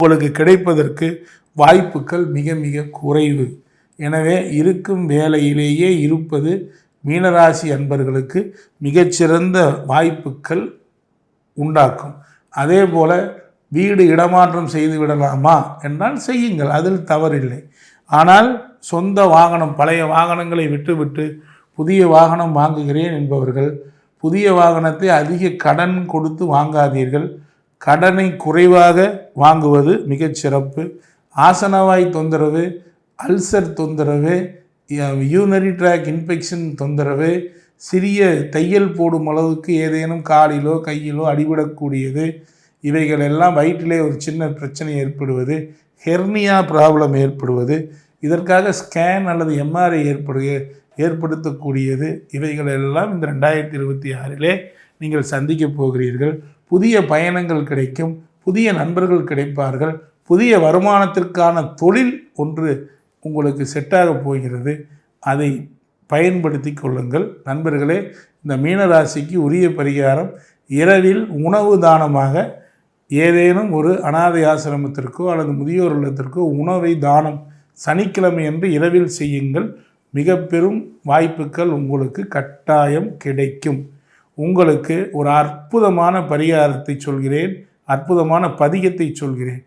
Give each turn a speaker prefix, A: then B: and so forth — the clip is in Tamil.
A: உங்களுக்கு கிடைப்பதற்கு வாய்ப்புகள் மிக மிக குறைவு. எனவே இருக்கும் வேலையிலேயே இருப்பது மீனராசி அன்பர்களுக்கு மிகச்சிறந்த வாய்ப்புகள் உண்டாக்கும். அதே போல் வீடு இடமாற்றம் செய்து விடலாமா என்றால் செய்யுங்கள், அதில் தவறில்லை. ஆனால் சொந்த வாகனம், பழைய வாகனங்களை விட்டுவிட்டு புதிய வாகனம் வாங்குகிறேன் என்பவர்கள் புதிய வாகனத்தை அதிக கடன் கொடுத்து வாங்காதீர்கள். கடனை குறைவாக வாங்குவது மிகச்சிறப்பு. ஆசனவாய் தொந்தரவு, அல்சர் தொந்தரவு, யூனரி ட்ராக் இன்ஃபெக்ஷன் தொந்தரவு, சிறிய தையல் போடும் அளவுக்கு ஏதேனும் காலிலோ கையிலோ அடிபடக்கூடியது, இவைகள் எல்லாம் வயிற்றிலே ஒரு சின்ன பிரச்சனை ஏற்படுவது, ஹெர்னியா ப்ராப்ளம் ஏற்படுவது, இதற்காக ஸ்கேன் அல்லது எம்ஆர்ஐ ஏற்படுத்தக்கூடியது, இவைகள் எல்லாம் இந்த 2026 நீங்கள் சந்திக்கப் போகிறீர்கள். புதிய பயணங்கள் கிடைக்கும், புதிய நண்பர்கள் கிடைப்பார்கள், புதிய வருமானத்திற்கான தொழில் ஒன்று உங்களுக்கு செட்டாக போகிறது. அதை பயன்படுத்தி கொள்ளுங்கள் நண்பர்களே. இந்த மீனராசிக்கு உரிய பரிகாரம், இரவில் உணவு தானமாக ஏதேனும் ஒரு அனாதை ஆசிரமத்திற்கோ அல்லது முதியோர் இல்லத்திற்கோ உணவை தானம் சனிக்கிழமை என்று இரவில் செய்யுங்கள். மிக பெரும் வாய்ப்புகள் உங்களுக்கு கட்டாயம் கிடைக்கும். உங்களுக்கு ஒரு அற்புதமான பரிகாரத்தை சொல்கிறேன், அற்புதமான பதிகத்தை சொல்கிறேன்.